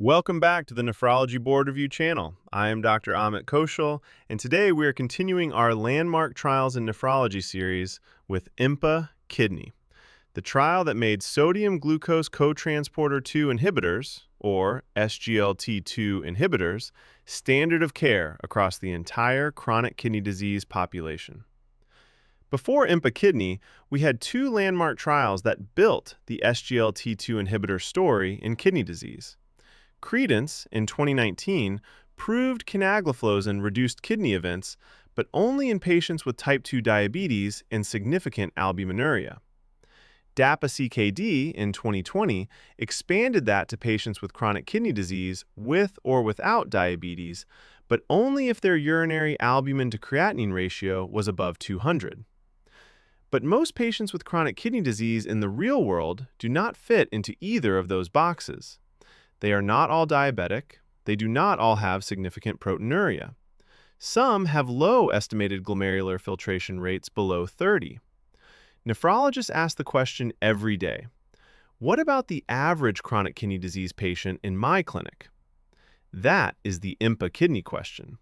Welcome back to the Nephrology Board Review channel. I am Dr. Amit Koshal, and today we are continuing our Landmark Trials in Nephrology series with EMPA-KIDNEY, the trial that made sodium glucose cotransporter 2 inhibitors, or SGLT2 inhibitors, standard of care across the entire chronic kidney disease population. Before EMPA-KIDNEY, we had two landmark trials that built the SGLT2 inhibitor story in kidney disease. CREDENCE in 2019 proved canagliflozin reduced kidney events, but only in patients with type 2 diabetes and significant albuminuria. DAPA-CKD in 2020 expanded that to patients with chronic kidney disease with or without diabetes, but only if their urinary albumin to creatinine ratio was above 200. But most patients with chronic kidney disease in the real world do not fit into either of those boxes. They are not all diabetic. They do not all have significant proteinuria. Some have low estimated glomerular filtration rates below 30. Nephrologists ask the question every day, what about the average chronic kidney disease patient in my clinic? That is the EMPA-KIDNEY question.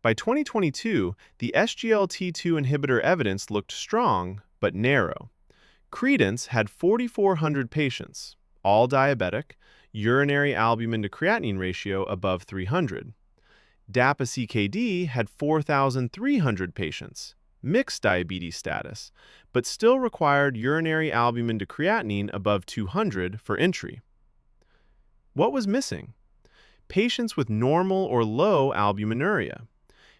By 2022, the SGLT2 inhibitor evidence looked strong but narrow. CREDENCE had 4,400 patients, all diabetic, urinary albumin to creatinine ratio above 300. DAPA-CKD had 4,300 patients, mixed diabetes status, but still required urinary albumin to creatinine above 200 for entry. What was missing? Patients with normal or low albuminuria,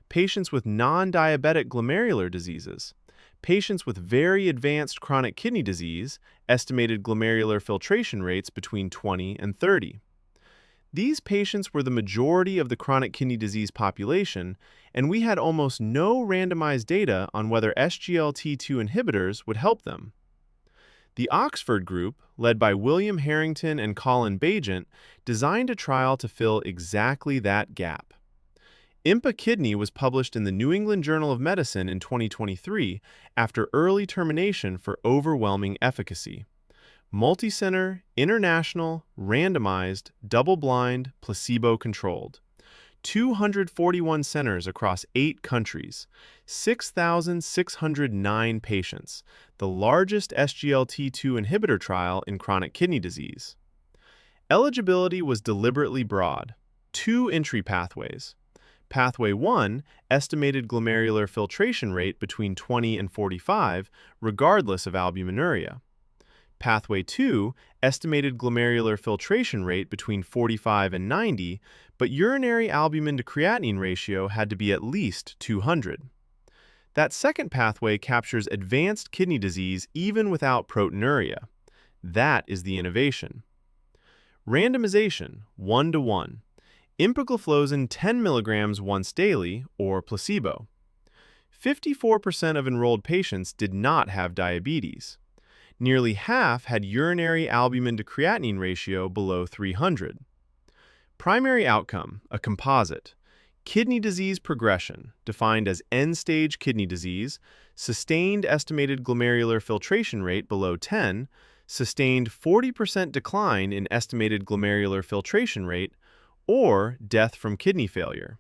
patients with non-diabetic glomerular diseases, patients with very advanced chronic kidney disease, estimated glomerular filtration rates between 20 and 30. These patients were the majority of the chronic kidney disease population, and we had almost no randomized data on whether SGLT2 inhibitors would help them. The Oxford group, led by William Harrington and Colin Bagent, designed a trial to fill exactly that gap. EMPA-KIDNEY was published in the New England Journal of Medicine in 2023 after early termination for overwhelming efficacy. Multicenter, international, randomized, double-blind, placebo-controlled. 241 centers across 8 countries, 6,609 patients, the largest SGLT2 inhibitor trial in chronic kidney disease. Eligibility was deliberately broad. 2 entry pathways. Pathway 1, estimated glomerular filtration rate between 20 and 45, regardless of albuminuria. Pathway 2, estimated glomerular filtration rate between 45 and 90, but urinary albumin to creatinine ratio had to be at least 200. That second pathway captures advanced kidney disease even without proteinuria. That is the innovation. Randomization, 1:1. Empagliflozin 10 mg once daily, or placebo. 54% of enrolled patients did not have diabetes. Nearly half had urinary albumin to creatinine ratio below 300. Primary outcome, a composite. Kidney disease progression, defined as end-stage kidney disease, sustained estimated glomerular filtration rate below 10, sustained 40% decline in estimated glomerular filtration rate, or death from kidney failure,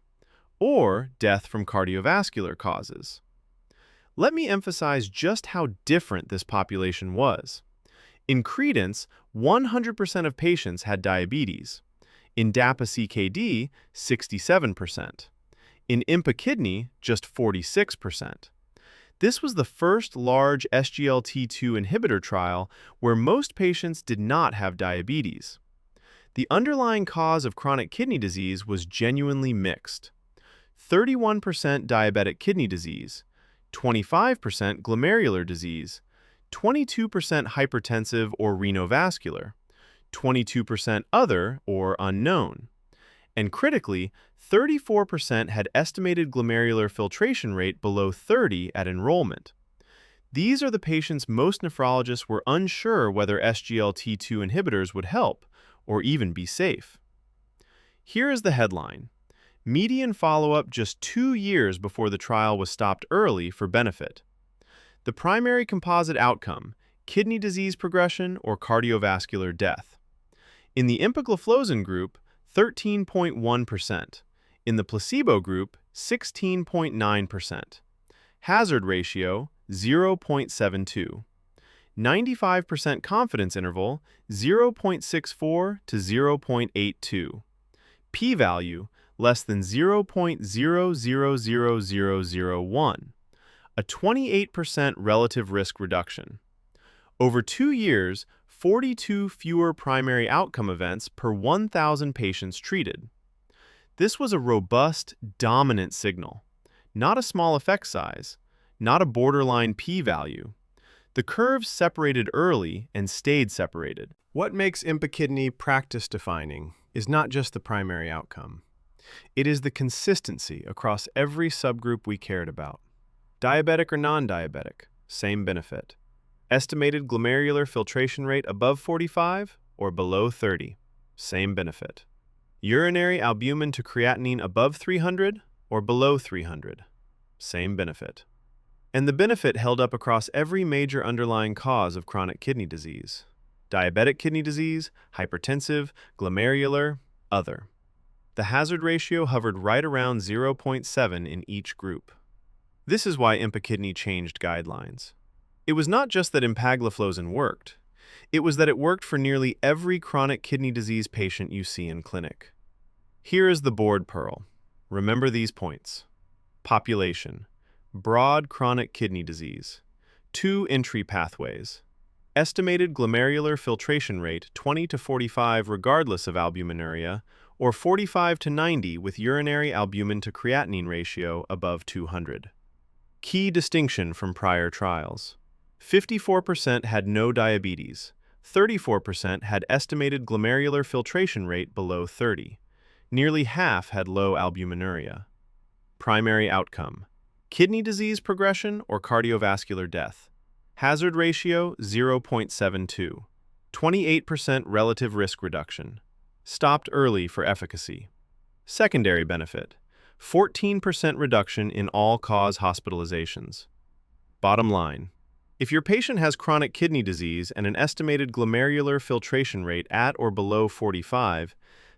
or death from cardiovascular causes. Let me emphasize just how different this population was. In CREDENCE, 100% of patients had diabetes. In DAPA-CKD, 67%. In EMPA-KIDNEY, just 46%. This was the first large SGLT2 inhibitor trial where most patients did not have diabetes. The underlying cause of chronic kidney disease was genuinely mixed. 31% diabetic kidney disease, 25% glomerular disease, 22% hypertensive or renovascular, 22% other or unknown, and critically, 34% had estimated glomerular filtration rate below 30 at enrollment. These are the patients most nephrologists were unsure whether SGLT2 inhibitors would help, or even be safe. Here is the headline. Median follow-up just 2 years before the trial was stopped early for benefit. The primary composite outcome, kidney disease progression or cardiovascular death. In the empagliflozin group, 13.1%. In the placebo group, 16.9%. Hazard ratio, 0.72. 95% confidence interval, 0.64 to 0.82. P-value, less than 0.000001. A 28% relative risk reduction. Over 2 years, 42 fewer primary outcome events per 1,000 patients treated. This was a robust, dominant signal. Not a small effect size, not a borderline p-value. The curves separated early and stayed separated. What makes EMPA-KIDNEY practice-defining is not just the primary outcome. It is the consistency across every subgroup we cared about. Diabetic or non-diabetic, same benefit. Estimated glomerular filtration rate above 45 or below 30, same benefit. Urinary albumin to creatinine above 300 or below 300, same benefit. And the benefit held up across every major underlying cause of chronic kidney disease. Diabetic kidney disease, hypertensive, glomerular, other. The hazard ratio hovered right around 0.7 in each group. This is why EMPA-KIDNEY changed guidelines. It was not just that empagliflozin worked. It was that it worked for nearly every chronic kidney disease patient you see in clinic. Here is the board pearl. Remember these points. Population. Broad chronic kidney disease. 2 entry pathways. Estimated glomerular filtration rate 20 to 45 regardless of albuminuria, or 45 to 90 with urinary albumin to creatinine ratio above 200. Key distinction from prior trials. 54% had no diabetes. 34% had estimated glomerular filtration rate below 30. Nearly half had low albuminuria. Primary outcome. Kidney disease progression or cardiovascular death. Hazard ratio 0.72. 28% relative risk reduction. Stopped early for efficacy. Secondary benefit. 14% reduction in all-cause hospitalizations. Bottom line. If your patient has chronic kidney disease and an estimated glomerular filtration rate at or below 45,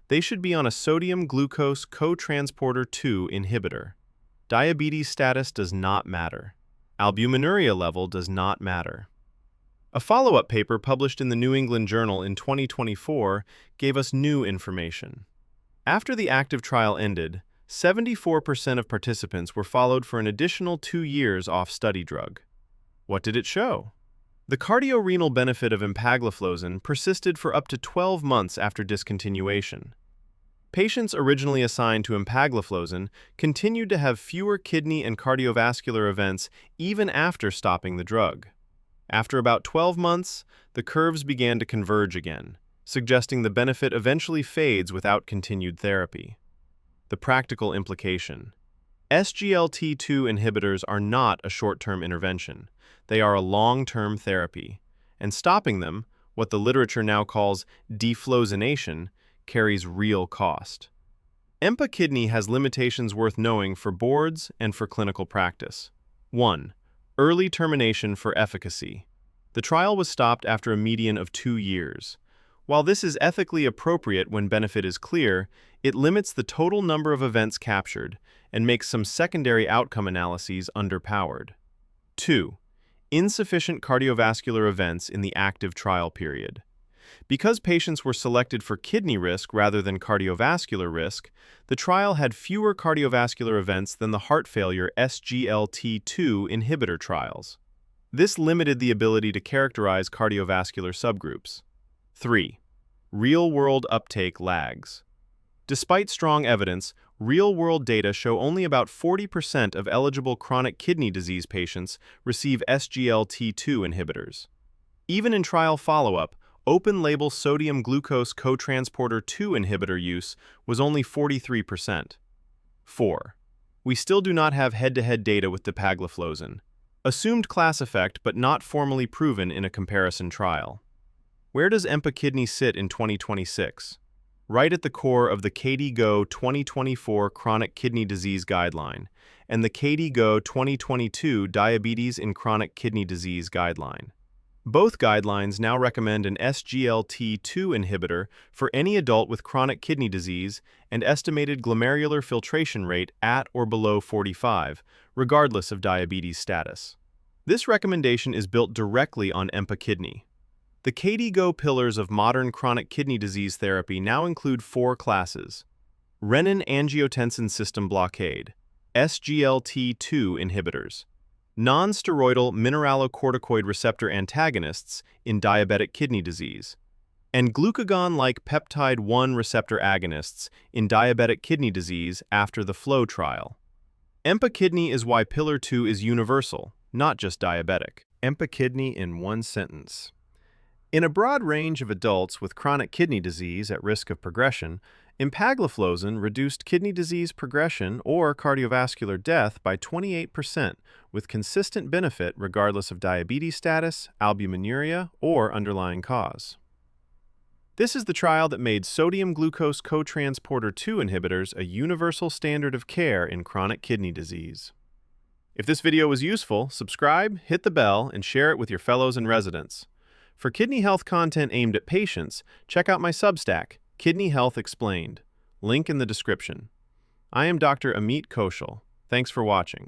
they should be on a sodium glucose cotransporter 2 inhibitor. Diabetes status does not matter. Albuminuria level does not matter. A follow-up paper published in the New England Journal in 2024 gave us new information. After the active trial ended, 74% of participants were followed for an additional 2 years off study drug. What did it show? The cardiorenal benefit of empagliflozin persisted for up to 12 months after discontinuation. Patients originally assigned to empagliflozin continued to have fewer kidney and cardiovascular events even after stopping the drug. After about 12 months, the curves began to converge again, suggesting the benefit eventually fades without continued therapy. The practical implication. SGLT2 inhibitors are not a short-term intervention. They are a long-term therapy, and stopping them, what the literature now calls deflozination, carries real cost. EMPA-KIDNEY has limitations worth knowing for boards and for clinical practice. 1. Early termination for efficacy. The trial was stopped after a median of 2 years. While this is ethically appropriate when benefit is clear, it limits the total number of events captured and makes some secondary outcome analyses underpowered. 2. Insufficient cardiovascular events in the active trial period. Because patients were selected for kidney risk rather than cardiovascular risk, the trial had fewer cardiovascular events than the heart failure SGLT2 inhibitor trials. This limited the ability to characterize cardiovascular subgroups. 3. Real-world uptake lags. Despite strong evidence, real-world data show only about 40% of eligible chronic kidney disease patients receive SGLT2 inhibitors. Even in trial follow-up, open-label sodium glucose cotransporter 2 inhibitor use was only 43%. 4. We still do not have head-to-head data with empagliflozin. Assumed class effect but not formally proven in a comparison trial. Where does EMPA-KIDNEY sit in 2026? Right at the core of the KDIGO 2024 Chronic Kidney Disease Guideline and the KDIGO 2022 Diabetes in Chronic Kidney Disease Guideline. Both guidelines now recommend an SGLT2 inhibitor for any adult with chronic kidney disease and estimated glomerular filtration rate at or below 45, regardless of diabetes status. This recommendation is built directly on EMPA-KIDNEY. The KDIGO pillars of modern chronic kidney disease therapy now include 4 classes: renin-angiotensin system blockade, SGLT2 inhibitors, non-steroidal mineralocorticoid receptor antagonists in diabetic kidney disease, and glucagon-like peptide 1 receptor agonists in diabetic kidney disease after the FLOW trial. EMPA-KIDNEY is why Pillar 2 is universal, not just diabetic. EMPA-KIDNEY in one sentence. In a broad range of adults with chronic kidney disease at risk of progression, Empagliflozin reduced kidney disease progression or cardiovascular death by 28%, with consistent benefit regardless of diabetes status, albuminuria, or underlying cause. This is the trial that made sodium glucose cotransporter 2 inhibitors a universal standard of care in chronic kidney disease. If this video was useful, subscribe, hit the bell, and share it with your fellows and residents. For kidney health content aimed at patients, check out my Substack, Kidney Health Explained. Link in the description. I am Dr. Amit Kaushal. Thanks for watching.